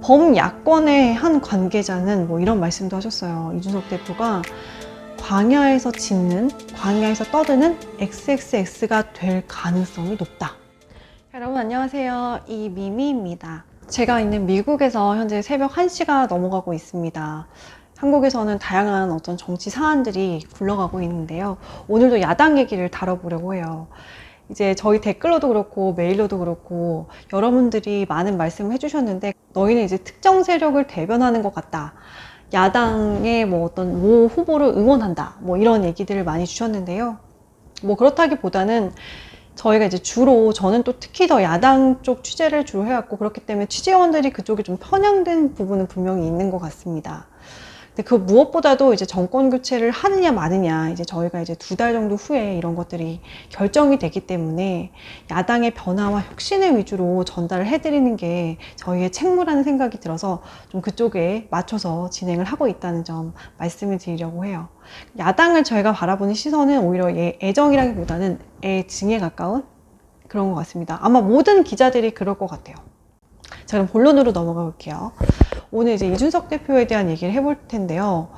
범야권의 한 관계자는 뭐 이런 말씀도 하셨어요. 이준석 대표가 광야에서 짖는, 광야에서 떠드는 XXX가 될 가능성이 높다. 여러분 안녕하세요. 이미미입니다. 제가 있는 미국에서 현재 새벽 1시가 넘어가고 있습니다. 한국에서는 다양한 어떤 정치 사안들이 굴러가고 있는데요. 오늘도 야당 얘기를 다뤄보려고 해요. 이제 저희 댓글로도 그렇고 메일로도 그렇고 여러분들이 많은 말씀을 해주셨는데, 너희는 이제 특정 세력을 대변하는 것 같다, 야당의 뭐 어떤 모 후보를 응원한다, 뭐 이런 얘기들을 많이 주셨는데요. 뭐 그렇다기보다는 저희가 이제 주로, 저는 또 특히 더 야당 쪽 취재를 주로 해왔고, 그렇기 때문에 취재원들이 그쪽에 좀 편향된 부분은 분명히 있는 것 같습니다. 근데 그 무엇보다도 이제 정권 교체를 하느냐 마느냐, 이제 저희가 이제 2달 정도 후에 이런 것들이 결정이 되기 때문에 야당의 변화와 혁신을 위주로 전달을 해드리는 게 저희의 책무라는 생각이 들어서 좀 그쪽에 맞춰서 진행을 하고 있다는 점 말씀을 드리려고 해요. 야당을 저희가 바라보는 시선은 오히려 애정이라기보다는 애증에 가까운 그런 것 같습니다. 아마 모든 기자들이 그럴 것 같아요. 자, 그럼 본론으로 넘어가 볼게요. 오늘 이제 이준석 대표에 대한 얘기를 해볼 텐데요.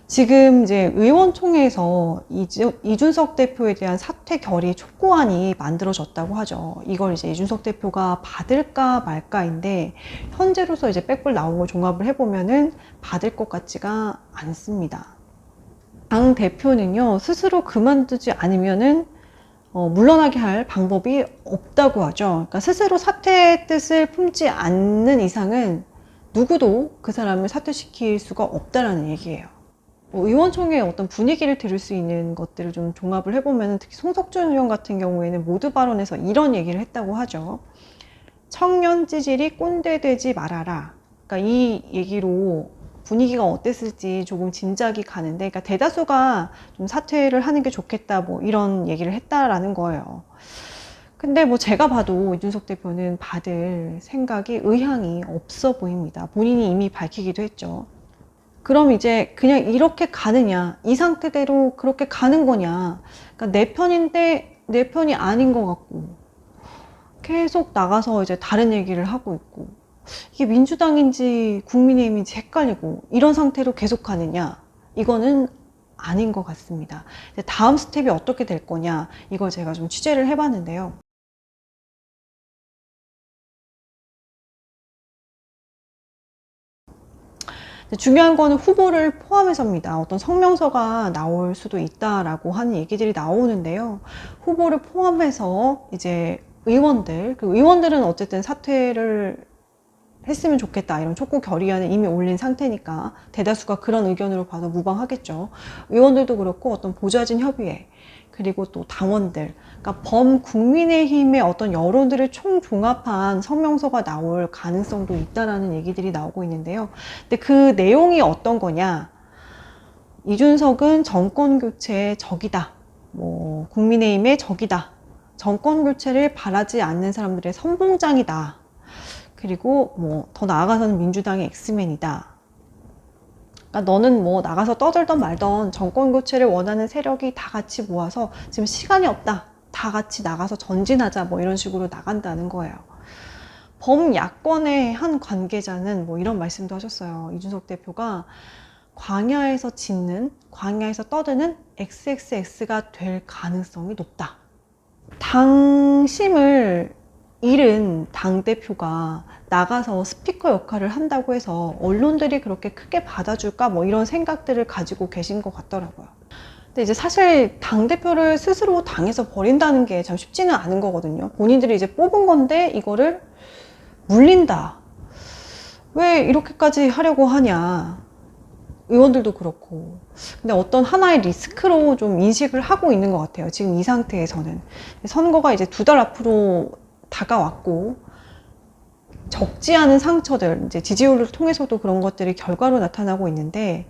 지금 이제 의원총회에서 이준석 대표에 대한 사퇴 결의 촉구안이 만들어졌다고 하죠. 이걸 이제 이준석 대표가 받을까 말까인데, 현재로서 이제 빽뿔 나온 걸 종합을 해보면은 받을 것 같지가 않습니다. 당 대표는요, 스스로 그만두지 않으면은 물러나게 할 방법이 없다고 하죠. 그러니까 스스로 사퇴의 뜻을 품지 않는 이상은 누구도 그 사람을 사퇴시킬 수가 없다라는 얘기예요. 의원총회의 어떤 분위기를 들을 수 있는 것들을 좀 종합을 해보면, 특히 송석준 의원 같은 경우에는 모두 발언에서 이런 얘기를 했다고 하죠. 청년 찌질이 꼰대 되지 말아라. 그러니까 이 얘기로 분위기가 어땠을지 조금 짐작이 가는데, 그러니까 대다수가 좀 사퇴를 하는 게 좋겠다, 뭐 이런 얘기를 했다라는 거예요. 근데 뭐 제가 봐도 이준석 대표는 받을 생각이, 의향이 없어 보입니다. 본인이 이미 밝히기도 했죠. 그럼 이제 그냥 이렇게 가느냐, 이 상태대로 그렇게 가는 거냐. 그러니까 내 편인데 내 편이 아닌 것 같고, 계속 나가서 이제 다른 얘기를 하고 있고, 이게 민주당인지 국민의힘인지 헷갈리고, 이런 상태로 계속 가느냐, 이거는 아닌 것 같습니다. 다음 스텝이 어떻게 될 거냐, 이걸 제가 좀 취재를 해봤는데요. 중요한 거는 후보를 포함해서입니다. 어떤 성명서가 나올 수도 있다라고 하는 얘기들이 나오는데요. 후보를 포함해서 이제 의원들, 그 의원들은 어쨌든 사퇴를 했으면 좋겠다, 이런 촉구 결의안을 이미 올린 상태니까 대다수가 그런 의견으로 봐도 무방하겠죠. 의원들도 그렇고 어떤 보좌진 협의회, 그리고 또 당원들, 그러니까 범국민의힘의 어떤 여론들을 총종합한 성명서가 나올 가능성도 있다라는 얘기들이 나오고 있는데요. 근데 그 내용이 어떤 거냐, 이준석은 정권 교체의 적이다, 뭐 국민의힘의 적이다, 정권 교체를 바라지 않는 사람들의 선봉장이다, 그리고 뭐 더 나아가서는 민주당의 엑스맨이다. 그러니까 너는 뭐 나가서 떠들던 말던 정권 교체를 원하는 세력이 다 같이 모아서 지금 시간이 없다, 다 같이 나가서 전진하자, 뭐 이런 식으로 나간다는 거예요. 범야권의 한 관계자는 뭐 이런 말씀도 하셨어요. 이준석 대표가 광야에서 짖는, 광야에서 떠드는 XXX가 될 가능성이 높다. 당심을 잃은 당대표가 나가서 스피커 역할을 한다고 해서 언론들이 그렇게 크게 받아줄까, 뭐 이런 생각들을 가지고 계신 것 같더라고요. 근데 이제 사실 당대표를 스스로 당에서 버린다는 게 참 쉽지는 않은 거거든요. 본인들이 이제 뽑은 건데 이거를 물린다, 왜 이렇게까지 하려고 하냐, 의원들도 그렇고. 근데 어떤 하나의 리스크로 좀 인식을 하고 있는 것 같아요, 지금 이 상태에서는. 선거가 이제 2달 앞으로 다가왔고, 적지 않은 상처들, 이제 지지율을 통해서도 그런 것들이 결과로 나타나고 있는데,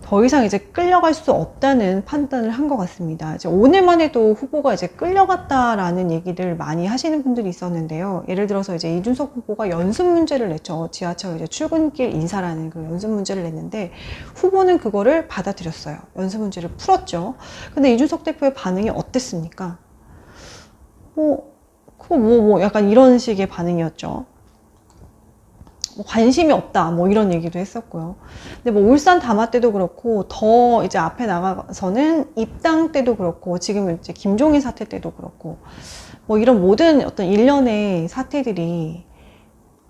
더 이상 이제 끌려갈 수 없다는 판단을 한 것 같습니다. 이제 오늘만 해도 후보가 이제 끌려갔다라는 얘기를 많이 하시는 분들이 있었는데요. 예를 들어서 이제 이준석 후보가 연습 문제를 냈죠. 지하철 이제 출근길 인사라는 그 연습 문제를 냈는데, 후보는 그거를 받아들였어요. 연습 문제를 풀었죠. 근데 이준석 대표의 반응이 어땠습니까? 그거 약간 이런 식의 반응이었죠. 뭐 관심이 없다 뭐 이런 얘기도 했었고요. 근데 뭐 울산 담화 때도 그렇고 더 이제 앞에 나가서는 입당 때도 그렇고 지금 이제 김종인 사태 때도 그렇고 뭐 이런 모든 어떤 일련의 사태들이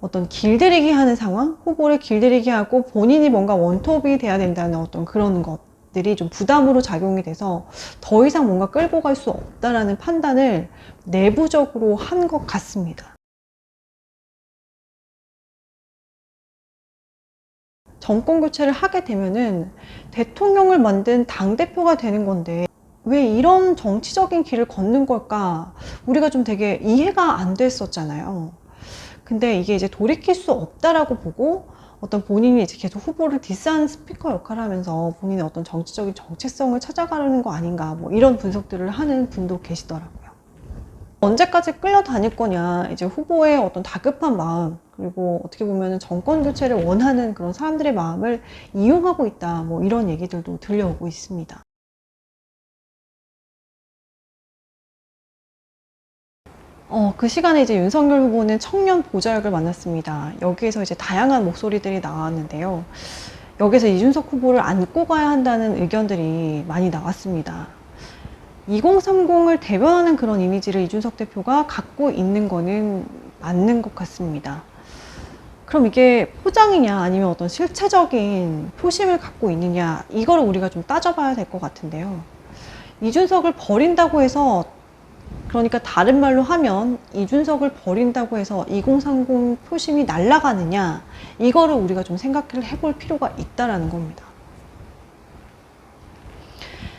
어떤 길들이기 하는 상황, 후보를 길들이기 하고 본인이 뭔가 원톱이 돼야 된다는 어떤 그런 것들이 좀 부담으로 작용이 돼서 더 이상 뭔가 끌고 갈 수 없다라는 판단을 내부적으로 한 것 같습니다. 정권 교체를 하게 되면은 대통령을 만든 당대표가 되는 건데 왜 이런 정치적인 길을 걷는 걸까? 우리가 좀 되게 이해가 안 됐었잖아요. 근데 이게 이제 돌이킬 수 없다라고 보고 어떤 본인이 이제 계속 후보를 디스하는 스피커 역할을 하면서 본인의 어떤 정치적인 정체성을 찾아가려는 거 아닌가 뭐 이런 분석들을 하는 분도 계시더라고요. 언제까지 끌려다닐 거냐, 이제 후보의 어떤 다급한 마음, 그리고 어떻게 보면 정권 교체를 원하는 그런 사람들의 마음을 이용하고 있다, 뭐 이런 얘기들도 들려오고 있습니다. 그 시간에 이제 윤석열 후보는 청년 보좌역을 만났습니다. 여기에서 이제 다양한 목소리들이 나왔는데요. 여기서 이준석 후보를 안고 가야 한다는 의견들이 많이 나왔습니다. 2030을 대변하는 그런 이미지를 이준석 대표가 갖고 있는 거는 맞는 것 같습니다. 그럼 이게 포장이냐 아니면 어떤 실체적인 표심을 갖고 있느냐 이거를 우리가 좀 따져봐야 될 것 같은데요. 이준석을 버린다고 해서, 그러니까 다른 말로 하면 이준석을 버린다고 해서 2030 표심이 날아가느냐 이거를 우리가 좀 생각을 해볼 필요가 있다라는 겁니다.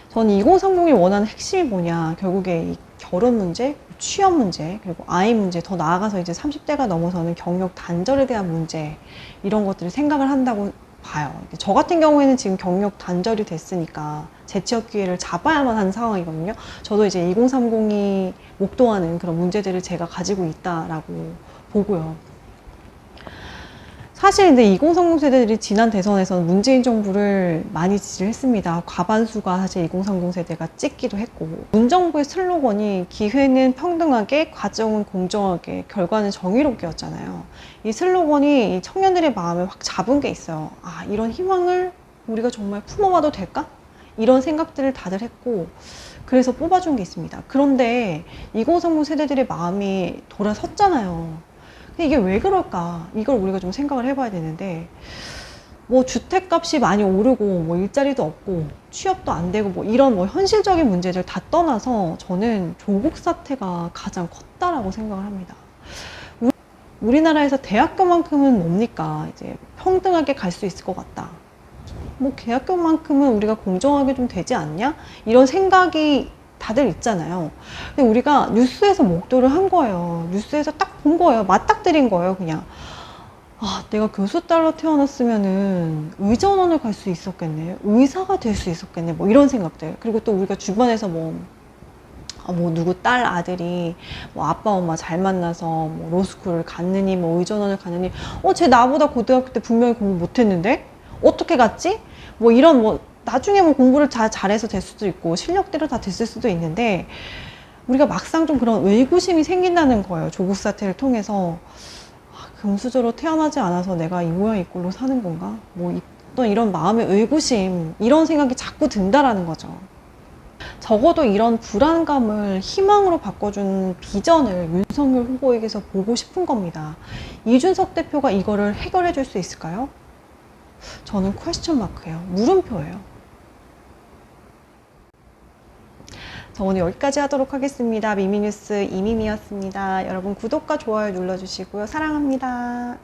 저는 2030이 원하는 핵심이 뭐냐, 결국에 이 결혼 문제, 취업 문제, 그리고 아이 문제, 더 나아가서 이제 30대가 넘어서는 경력 단절에 대한 문제, 이런 것들을 생각을 한다고 봐요. 저 같은 경우에는 지금 경력 단절이 됐으니까 재취업 기회를 잡아야만 하는 상황이거든요. 저도 이제 2030이 목도하는 그런 문제들을 제가 가지고 있다라고 보고요. 사실 근데 2030 세대들이 지난 대선에서는 문재인 정부를 많이 지지를 했습니다. 과반수가 사실 2030 세대가 찍기도 했고, 문 정부의 슬로건이 기회는 평등하게, 과정은 공정하게, 결과는 정의롭게였잖아요. 이 슬로건이 이 청년들의 마음을 확 잡은 게 있어요. 아, 이런 희망을 우리가 정말 품어봐도 될까? 이런 생각들을 다들 했고, 그래서 뽑아준 게 있습니다. 그런데 2030 세대들의 마음이 돌아섰잖아요. 근데 이게 왜 그럴까? 이걸 우리가 좀 생각을 해봐야 되는데, 뭐 주택값이 많이 오르고, 뭐 일자리도 없고, 취업도 안 되고, 뭐 이런 뭐 현실적인 문제들 다 떠나서 저는 조국 사태가 가장 컸다라고 생각을 합니다. 우리나라에서 대학교만큼은 뭡니까? 이제 평등하게 갈 수 있을 것 같다. 뭐 대학교만큼은 우리가 공정하게 좀 되지 않냐? 이런 생각이 다들 있잖아요. 근데 우리가 뉴스에서 목도를 한 거예요. 뉴스에서 딱 본 거예요. 맞닥뜨린 거예요, 그냥. 아, 내가 교수 딸로 태어났으면은 의전원을 갈 수 있었겠네. 의사가 될 수 있었겠네. 뭐 이런 생각들. 그리고 또 우리가 주변에서 뭐 누구 딸 아들이 뭐 아빠 엄마 잘 만나서 뭐 로스쿨을 갔느니 뭐 의전원을 갔느니, 쟤 나보다 고등학교 때 분명히 공부 못했는데 어떻게 갔지? 뭐 이런 뭐 나중에 뭐 공부를 잘해서 될 수도 있고 실력대로 다 됐을 수도 있는데, 우리가 막상 좀 그런 의구심이 생긴다는 거예요. 조국 사태를 통해서. 금수저로 태어나지 않아서 내가 이 모양 이 꼴로 사는 건가? 뭐 어떤 이런 마음의 의구심, 이런 생각이 자꾸 든다라는 거죠. 적어도 이런 불안감을 희망으로 바꿔준 비전을 윤석열 후보에게서 보고 싶은 겁니다. 이준석 대표가 이거를 해결해 줄 수 있을까요? 저는 퀘스천 마크예요. 물음표예요. 저 오늘 여기까지 하도록 하겠습니다. 미미뉴스 이미미였습니다. 여러분 구독과 좋아요 눌러주시고요. 사랑합니다.